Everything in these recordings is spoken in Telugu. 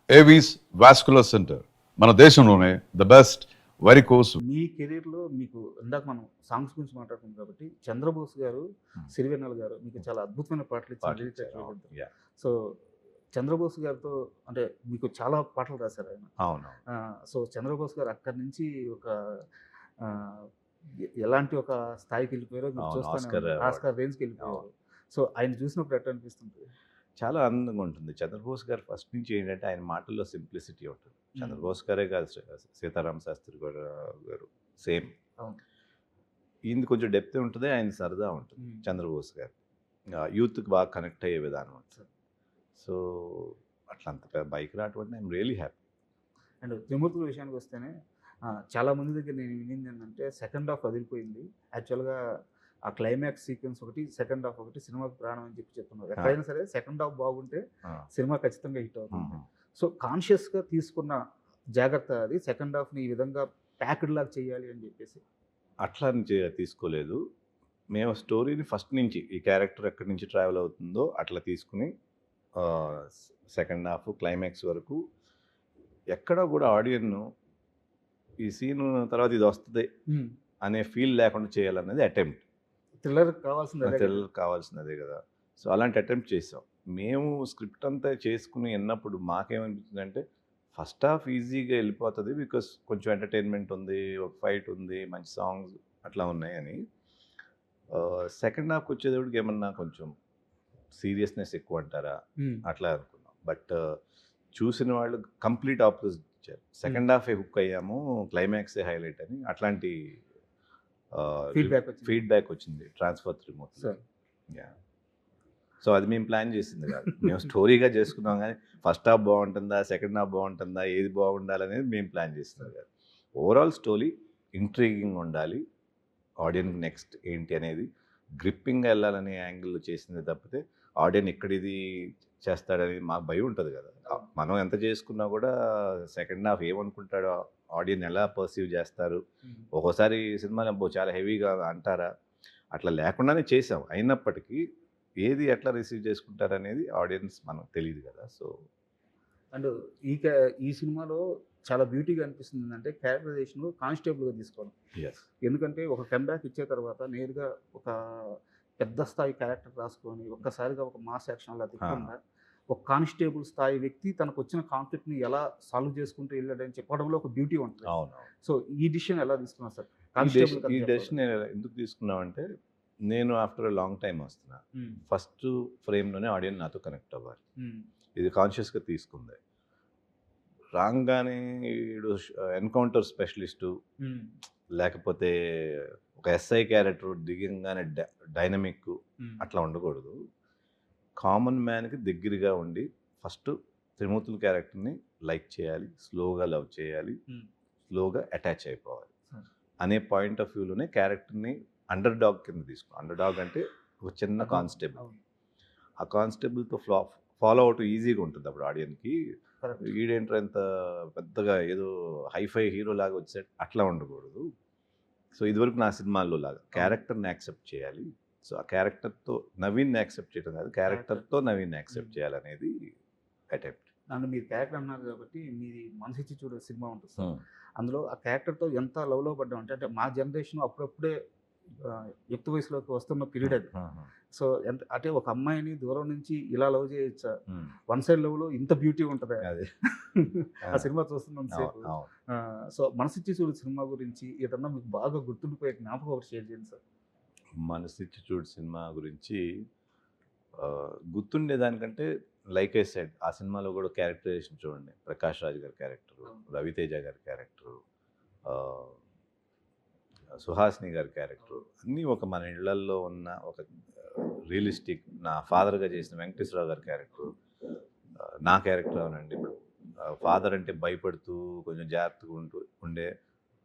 ఏవీస్ వాస్కులర్ సెంటర్ మన దేశంలోనే ద బెస్ట్ వెరికోస్. మీ కెరీర్‌లో మీకు ఇందాక మనం సాంగ్స్ గురించి మాట్లాడుకున్నాం కాబట్టి 'చంద్రబోస్' గారు, 'సిరివెన్నెల' గారు మీకు చాలా అద్భుతమైన పాటలు ఇచ్చారు. Lyric writer. Yeah! So 'Chandrabose' గారితో అంటే మీకు చాలా పాటలు రాశారు ఆయన. అవును. సో 'చంద్రబోస్' గారు అక్కడి నుంచి ఒక ఆహ్, ఎలాంటి ఒక స్థాయికి వెళ్ళిపోయారో మీరు అవును. చూస్తానే ఆస్కార్ ఉన్నారు. అవార్డ్. ఆస్కార్ రేంజ్‌కి వెళ్ళిపోయారు. సో ఆయన చూసినప్పుడు ఎట్లా అనిపిస్తుంది? చాలా ఆనందంగా ఉంటుంది. చంద్రబోస్ గారు ఫస్ట్ నుంచి ఏంటంటే ఆయన మాటల్లో సింప్లిసిటీ ఉంటుంది. చంద్రబోస్ గారే కాదు, సీతారామ శాస్త్రి గారు సేమ్. అవును. ఈయనది కొంచెం డెప్త్ ఉంటుంది, ఆయన సరదా ఉంటుంది. చంద్రబోస్ గారు యూత్కి బాగా కనెక్ట్ అయ్యే విధానం ఉంటుంది. సో అట్లా అంత బైక్ రావటం అంటే ఐఎమ్ రియలీ హ్యాపీ. అండ్ త్రిమూర్తుల విషయానికి వస్తేనే చాలా మంది దగ్గర నేను వినింది ఏంటంటే సెకండ్ హాఫ్ వదిలిపోయింది. యాక్చువల్‌గా ఆ క్లైమాక్స్ సీక్వెన్స్ ఒకటి, సెకండ్ హాఫ్ ఒకటి సినిమాకి ప్రాణం అని చెప్తున్నారు. ఎక్కడైనా సరే సెకండ్ హాఫ్ బాగుంటే సినిమా ఖచ్చితంగా హిట్ అవుతుంది. సో కాన్షియస్‌గా తీసుకున్న జాగ్రత్త అది సెకండ్ హాఫ్‌ని ఈ విధంగా ప్యాక్డ్ లాగా చేయాలి అని చెప్పేసి. అట్లా అని తీసుకోలేదు. మేము స్టోరీని ఫస్ట్ నుంచి ఈ క్యారెక్టర్ ఎక్కడి నుంచి ట్రావెల్ అవుతుందో అట్లా తీసుకుని సెకండ్ హాఫ్ క్లైమాక్స్ వరకు ఎక్కడ కూడా ఆడియన్ను ఈ సీన్ తర్వాత ఇది వస్తుంది అనే ఫీల్ లేకుండా చేయాలన్నది అటెంప్ట్. థ్రిల్లర్ కావాల్సింది థ్రిల్లర్ కావాల్సినదే కదా. సో అలాంటి అటెంప్ట్ చేసాం. మేము స్క్రిప్ట్ అంతా చేసుకుని విన్నప్పుడు మాకేమనిపించింది అంటే ఫస్ట్ హాఫ్ ఈజీగా వెళ్ళిపోతుంది, బికాస్ కొంచెం ఎంటర్టైన్మెంట్ ఉంది, ఒక ఫైట్ ఉంది, మంచి సాంగ్స్ అట్లా ఉన్నాయని. సెకండ్ హాఫ్కి వచ్చేటప్పటికి ఏమన్నా కొంచెం సీరియస్నెస్ ఎక్కువ అంటారా అట్లా అనుకున్నాం. బట్ చూసిన వాళ్ళు కంప్లీట్ ఆపోజిట్ ఇచ్చారు. సెకండ్ హాఫే హుక్ అయ్యాము, క్లైమాక్సే హైలైట్ అని అట్లాంటి ఫీడ్బ్యాక్ వచ్చింది ట్రాన్స్ఫర్ త్రిమూర్తి. సో అది మేము ప్లాన్ చేసింది కాదు, మేము స్టోరీగా చేసుకున్నాం. కానీ ఫస్ట్ హాఫ్ బాగుంటుందా, సెకండ్ హాఫ్ బాగుంటుందా, ఏది బాగుండాలనేది మేము ప్లాన్ చేస్తున్నాం కాదు. ఓవరాల్ స్టోరీ ఇంట్రీగింగ్ ఉండాలి, ఆడియన్ నెక్స్ట్ ఏంటి అనేది గ్రిప్పింగ్గా వెళ్ళాలనే యాంగిల్లో చేసింది తప్పితే ఆడియన్ ఎక్కడిది చేస్తాడని మాకు భయం ఉంటుంది కదా. మనం ఎంత చేసుకున్నా కూడా సెకండ్ హాఫ్ ఏమనుకుంటాడో, ఆడియన్ ఎలా పర్సీవ్ చేస్తారు, ఒక్కోసారి సినిమాలు చాలా హెవీగా అంటారా, అట్లా లేకుండానే చేసాం. అయినప్పటికీ ఏది ఎట్లా రిసీవ్ చేసుకుంటారు అనేది ఆడియన్స్ మనకు తెలియదు కదా. సో అండ్ ఈ సినిమాలో చాలా బ్యూటీగా అనిపిస్తుంది అంటే క్యారెక్టరైజేషన్ కానిస్టేబుల్గా తీసుకోవడం. ఎందుకంటే ఒక కంబ్యాక్ ఇచ్చే తర్వాత నేరుగా ఒక పెద్ద స్థాయి క్యారెక్టర్ రాసుకొని ఒక్కసారిగా ఒక మాస్ యాక్షన్ అలా తిప్పకుండా ఒక కానిస్టేబుల్ స్థాయి వ్యక్తి తనకు వచ్చిన కాన్ఫ్లిక్ట్ని ఎలా సాల్వ్ చేసుకుంటూ వెళ్ళాడని చెప్పడంలో ఒక బ్యూటీ ఉంటుంది. అవును. సో ఈ డిసిషన్ ఎలా తీసుకున్నారు సార్? ఈ డెసిషన్ ఎందుకు తీసుకున్నామంటే నేను ఆఫ్టర్ లాంగ్ టైం వస్తున్నా, ఫస్ట్ ఫ్రేమ్లోనే ఆడియన్ నాతో కనెక్ట్ అవ్వాలి. ఇది కాన్షియస్గా తీసుకుంది. రాగానే వీడు ఎన్కౌంటర్ స్పెషలిస్టు లేకపోతే ఒక ఎస్ఐ క్యారెక్టర్ దిగంగానే డైనమిక్ అట్లా ఉండకూడదు. కామన్ మ్యాన్కి దగ్గరగా ఉండి ఫస్ట్ త్రిమూర్తుల క్యారెక్టర్ని లైక్ చేయాలి, స్లోగా లవ్ చేయాలి, స్లోగా అటాచ్ అయిపోవాలి అనే పాయింట్ ఆఫ్ వ్యూలోనే క్యారెక్టర్ని అండర్ డాగ్ కింద తీసుకో. అండర్ డాగ్ అంటే ఒక చిన్న కానిస్టేబుల్. ఆ కానిస్టేబుల్తో ఫాలో అవుట్ ఈజీగా ఉంటుంది అప్పుడు ఆడియన్కి. వీడేంటర్ ఎంత పెద్దగా ఏదో హైఫై హీరో లాగా వచ్చాడు అట్లా ఉండకూడదు. సో ఇదివరకు నా సినిమాల్లో లాగా క్యారెక్టర్ని యాక్సెప్ట్ చేయాలి. సో ఆ క్యారెక్టర్తో నవీన్ని యాక్సెప్ట్ చేయడం కాదు, క్యారెక్టర్తో నవీన్ని యాక్సెప్ట్ చేయాలనేది అటెంప్ట్. నన్ను మీరు క్యారెక్టర్ అన్నారు కాబట్టి మీది మనసిచ్చి చూడే సినిమా ఉంటుంది సార్. అందులో ఆ క్యారెక్టర్తో ఎంత లవ్లో పడ్డాం అంటే మా జనరేషన్ అప్పుడప్పుడే యుక్త వయసులోకి వస్తున్న పీరియడ్ అది. సో ఎంత అంటే ఒక అమ్మాయిని దూరం నుంచి ఇలా లవ్ చేయొచ్చా, వన్ సైడ్ లవ్లో ఇంత బ్యూటీ ఉంటుంది ఆ సినిమా చూస్తున్నంత సేపు. సో మనసిచ్చి చూడు సినిమా గురించి ఏదన్నా మీకు బాగా గుర్తుండిపోయే జ్ఞాపకం ఒకటి షేర్ చేయండి సార్. మనసిచ్చి చూడు సినిమా గురించి గుర్తుండేదానికంటే లైక్ ఐ సెడ్ ఆ సినిమాలో కూడా క్యారెక్టరైజేషన్ చూడండి. ప్రకాష్ రాజ్ గారి క్యారెక్టరు, రవితేజ గారి క్యారెక్టరు, సుహాసిని గారి క్యారెక్టర్ అన్నీ ఒక మన ఇళ్లల్లో ఉన్న ఒక రియలిస్టిక్. నా ఫాదర్గా చేసిన వెంకటేశ్వరరావు గారి క్యారెక్టర్, నా క్యారెక్టర్ అవునండి. ఇప్పుడు ఫాదర్ అంటే భయపడుతూ కొంచెం జాగ్రత్తగా ఉండే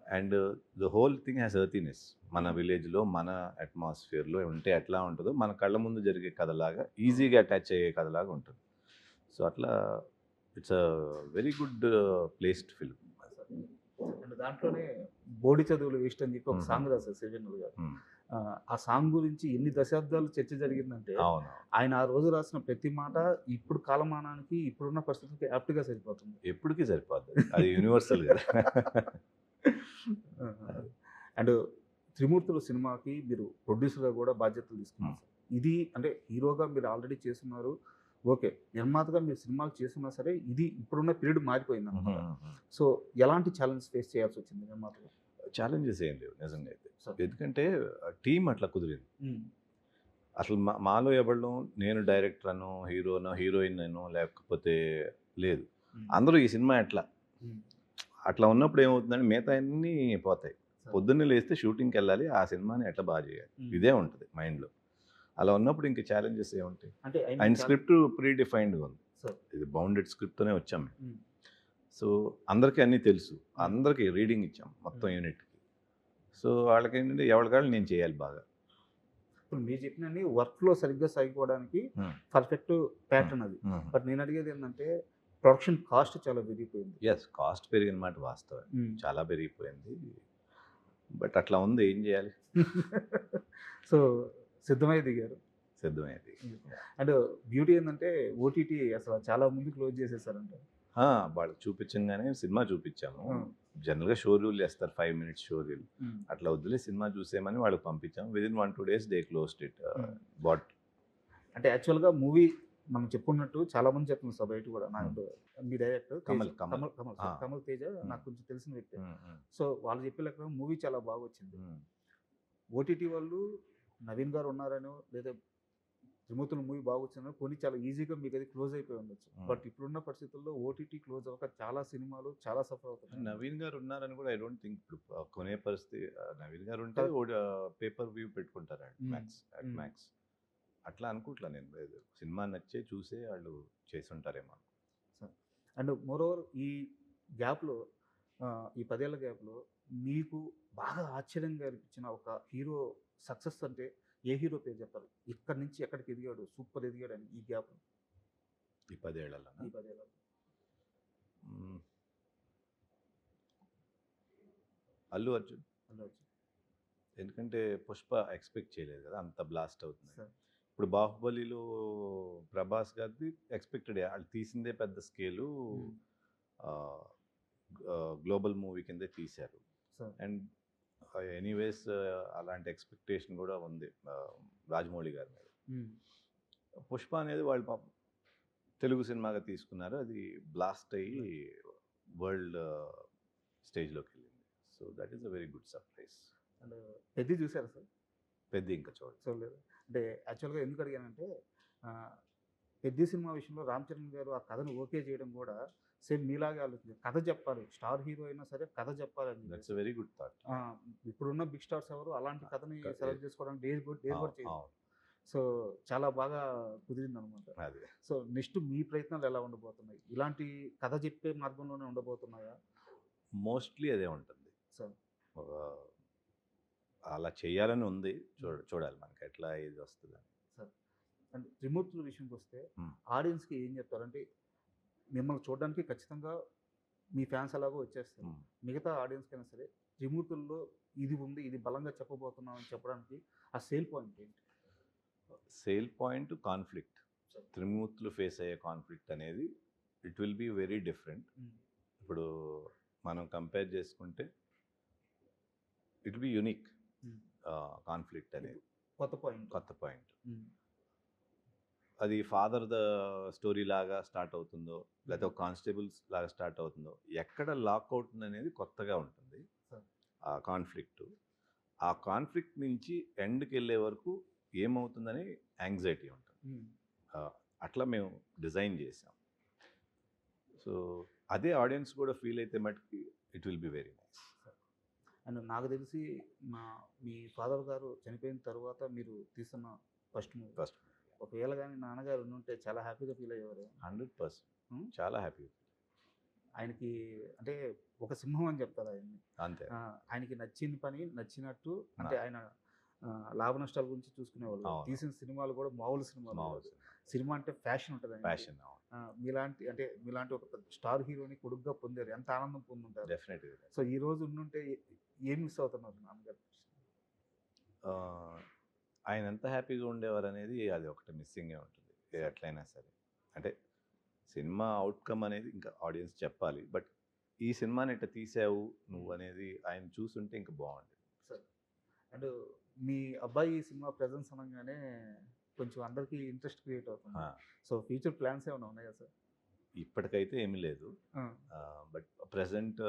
and the whole thing has earthiness. మన విలేజ్లో మన అట్మాస్ఫియర్లో ఉంటే ఎట్లా ఉంటుందో మన కళ్ళ ముందు జరిగే కథలాగా ఈజీగా అటాచ్ అయ్యే కథలాగా ఉంటుంది. సో అట్లా it's a very good placed film. And దాంట్లోనే బోడి చదువులు వేస్ట్ అని చెప్పి ఒక సాంగ్ రాశారు సిరివెన్నెల గారు. ఆ సాంగ్ గురించి ఎన్ని దశాబ్దాలు చర్చ జరిగిందంటే అవును, ఆయన ఆ రోజు రాసిన ప్రతి మాట ఇప్పుడు కాలమానానికి ఇప్పుడున్న పరిస్థితులకి యాప్ట్గా సరిపోతుంది. ఎప్పటికీ సరిపోద్ది, అది యూనివర్సల్ కదా. అండ్ త్రిమూర్తుల సినిమాకి మీరు ప్రొడ్యూసర్గా కూడా బాధ్యతలు తీసుకున్నారు సార్. ఇది అంటే హీరోగా మీరు ఆల్రెడీ చేస్తున్నారు, ఓకే. నిర్మాతగా మీరు సినిమాలు చేస్తున్నా సరే ఇది ఇప్పుడున్న పీరియడ్ మారిపోయింది అనమాట. సో ఎలాంటి ఛాలెంజ్ ఫేస్ చేయాల్సి వచ్చింది నిర్మాతగా? ఛాలెంజెస్ ఏం లేవు నిజంగా అయితే, సార్. ఎందుకంటే టీం అట్లా కుదిరింది. అసలు మాలో ఎవరు, నేను డైరెక్టర్ అను, హీరోనో హీరోయిన్ అనో లేకపోతే లేదు, అందరూ ఈ సినిమా ఎట్లా అట్లా ఉన్నప్పుడు ఏమవుతుందంటే మిగతా అన్నీ పోతాయి. పొద్దున్నే లేస్తే షూటింగ్కి వెళ్ళాలి, ఆ సినిమాని ఎట్లా బాగా చేయాలి, ఇదే ఉంటుంది మైండ్లో. అలా ఉన్నప్పుడు ఇంక ఛాలెంజెస్ ఏముంటాయి? అంటే ఆయన స్క్రిప్ట్ ప్రీ డిఫైన్డ్గా ఉంది, సార్. ఇది బౌండెడ్ స్క్రిప్ట్తోనే వచ్చాం మేము. సో అందరికీ అన్నీ తెలుసు, అందరికీ రీడింగ్ ఇచ్చాం మొత్తం యూనిట్కి. సో వాళ్ళకి ఏంటంటే ఎవరికాళ్ళు నేను చేయాలి బాగా. ఇప్పుడు మీరు చెప్పినన్ని వర్క్లో సరిగ్గా సాగిపోవడానికి పర్ఫెక్ట్ ప్యాటర్న్ అది. బట్ నేను అడిగేది ఏంటంటే ప్రొడక్షన్ కాస్ట్ చాలా పెరిగిపోయింది. ఎస్, కాస్ట్ పెరిగిన మాట వాస్తవం, చాలా పెరిగిపోయింది. బట్ అట్లా ఉంది, ఏం చేయాలి. సో సిద్ధమై దిగారు. సిద్ధమైంది. అండ్ బ్యూటీ ఏంటంటే ఓటీటీ అసలు చాలా ముందు క్లోజ్ చేసేసారంట. వాళ్ళకి చూపించగానే సినిమా చూపించాము. జనరల్గా షో రూల్ చేస్తారు, 5 minutes షో రూల్. అట్లా వదిలే సినిమా చూసేమని వాళ్ళకి పంపించాము. Within 1-2 days they closed it. But అంటే యాక్చువల్గా మూవీ మనం చెప్పుకున్నట్టు చాలా మంది చెప్తున్నారు సార్ బయట కూడా. నాకు మీ డైరెక్టర్ కమల్ తేజ నాకు కొంచెం తెలిసిన వ్యక్తి. సో వాళ్ళు చెప్పే లెక్క మూవీ చాలా బాగా వచ్చింది. ఓటీటీ వాళ్ళు నవీన్ గారు ఉన్నారనో లేదా త్రిమూర్తుల మూవీ బాగా వచ్చిందో కొన్ని చాలా ఈజీగా మీకు అది క్లోజ్ అయిపోయి ఉండొచ్చు. బట్ ఇప్పుడున్న పరిస్థితుల్లో ఓటీటీ క్లోజ్ అవ్వక చాలా సినిమాలు చాలా సఫర్ అవుతున్నాయి. నవీన్ గారు ఉన్నారని కూడా ఐ డోంట్ థింక్ ఇప్పుడు కొనే పరిస్థితి. నవీన్ గారు ఉంటే పేపర్ వ్యూ పెట్టుకుంటారు మ్యాక్స్. అట్లా అనుకుంటా నేను, లేదు సినిమా నచ్చే చూసే వాళ్ళు చేసి ఉంటారేమో. అండ్ మోర్ ఓవర్ ఈ గ్యాప్లో ఈ 10 ఏళ్ల గ్యాప్లో మీకు బాగా ఆశ్చర్యంగా అనిపించిన ఒక హీరో సక్సెస్ అంటే ఏ హీరో పేరు చెప్తారు? ఇక్కడి నుంచి ఎక్కడికి ఎదిగాడు, సూపర్ ఎదిగాడు అని ఈ గ్యాప్ ఈ 10 ఏళ్లలో? ఈ 10 ఏళ్ళలో అల్లు అర్జున్. ఎందుకంటే పుష్ప ఎక్స్పెక్ట్ చేయలేదు కదా అంత బ్లాస్ట్ అవుతుంది. ఇప్పుడు బాహుబలిలో ప్రభాస్ గారిది ఎక్స్పెక్టెడ్, వాళ్ళు తీసిందే పెద్ద స్కేలు, గ్లోబల్ మూవీ కిందే తీశారు. అండ్ ఎనీవేస్ అలాంటి ఎక్స్పెక్టేషన్ కూడా ఉంది రాజమౌళి గారి మీద. పుష్ప అనేది వాళ్ళు పాపం తెలుగు సినిమాగా తీసుకున్నారు, అది బ్లాస్ట్ అయ్యి వరల్డ్ స్టేజ్లోకి వెళ్ళింది. So that is a very good surprise. And పెద్ద చూసారా సార్? పెద్ద ఇంకా చూడలేదు. అంటే యాక్చువల్గా ఎందుకు అడిగానంటే పెద్ద సినిమా విషయంలో రామ్ చరణ్ గారు ఆ కథను ఓకే చేయడం కూడా సేమ్ మీలాగే ఆలోచించారు. కథ చెప్పాలి, స్టార్ హీరో అయినా సరే కథ చెప్పాలని. That's a very good thought. ఇప్పుడున్న బిగ్ స్టార్స్ ఎవరు అలాంటి కథని సెలెక్ట్ చేసుకోవడానికి డేస్ కూడా చేయరు. సో చాలా బాగా కుదిరింది అనమాట. సో నెక్స్ట్ మీ ప్రయత్నాలు ఎలా ఉండబోతున్నాయి? ఇలాంటి కథ చెప్పే మార్గంలోనే ఉండబోతున్నాయా? మోస్ట్లీ అదే ఉంటుంది సార్. అలా చేయాలని ఉంది, చూడాలి మనకి ఎట్లా ఇది వస్తుంది సార్. అండ్ త్రిమూర్తుల విషయంకి వస్తే ఆడియన్స్కి ఏం చెప్తారంటే మిమ్మల్ని చూడడానికి ఖచ్చితంగా మీ ఫ్యాన్స్ అలాగో వచ్చేస్తారు. మిగతా ఆడియన్స్కి అయినా సరే త్రిమూర్తుల్లో ఇది ఉంది, ఇది బలంగా చెప్పబోతున్నాం అని చెప్పడానికి ఆ సేల్ పాయింట్ ఏంటి? Sale point conflict. త్రిమూర్తులు ఫేస్ అయ్యే కాన్ఫ్లిక్ట్ అనేది it will be very different. ఇప్పుడు మనం కంపేర్ చేసుకుంటే it will be unique conflict అనేది, కొత్త పాయింట్. అది ఫాదర్ ద స్టోరీ లాగా స్టార్ట్ అవుతుందో లేకపోతే ఒక కానిస్టేబుల్స్ లాగా స్టార్ట్ అవుతుందో, ఎక్కడ లాక్ అవుతుంది అనేది కొత్తగా ఉంటుంది ఆ కాన్ఫ్లిక్ట్. ఆ కాన్ఫ్లిక్ట్ నుంచి ఎండ్కి వెళ్ళే వరకు ఏమవుతుందని యాంగ్జైటీ ఉంటుంది. అట్లా మేము డిజైన్ చేసాం. సో అదే ఆడియన్స్ కూడా ఫీల్ అయితే మటుకి it will be very nice. And నాకు తెలిసి మీ ఫాదర్ గారు చనిపోయిన తర్వాత మీరు తీస్తున్న ఫస్ట్ ఒకవేళ కానీ నాన్నగారు ఉంటే చాలా హ్యాపీగా ఫీల్ అయ్యేవారు. 100% చాలా హ్యాపీ. ఆయనకి అంటే ఒక సింహం అని చెప్తారు ఆయన్ని. అంతే. ఆయనకి నచ్చిన పని నచ్చినట్టు, అంటే ఆయన లాభ నష్టాల గురించి చూసుకునేవాళ్ళు. తీసిన సినిమాలు కూడా మామూలు సినిమాలు. సినిమా అంటే ఫ్యాషన్ ఉంటుంది. ఫ్యాషన్. మీలాంటి ఒక స్టార్ హీరోని కొడుకుగా పొందారు, ఎంత ఆనందం పొందుంటారు. డెఫినెట్గా. సో ఈ రోజు ఉండుంటే ఏం మిస్ అవుతున్నారు నాన్నగారు? ఆయన ఎంత హ్యాపీగా ఉండేవారు అనేది అది ఒకటి మిస్సింగే ఉంటుంది ఎట్లయినా సరే. అంటే సినిమా అవుట్కమ్ అనేది ఇంకా ఆడియన్స్ చెప్పాలి, బట్ ఈ సినిమాని ఇట్లా తీసావు నువ్వు అనేది ఆయన చూస్తుంటే ఇంకా బాగుండేది. సార్ అండ్ మీ అబ్బాయి సినిమా ప్రెజెన్స్ అనగానే కొంచెం అందరికీ ఇంట్రెస్ట్ క్రియేట్ అవుతుంది. సో ఫ్యూచర్ ప్లాన్స్ ఏమైనా ఉన్నాయా సార్? ఇప్పటికైతే ఏమీ లేదు, బట్ ప్రజెంట్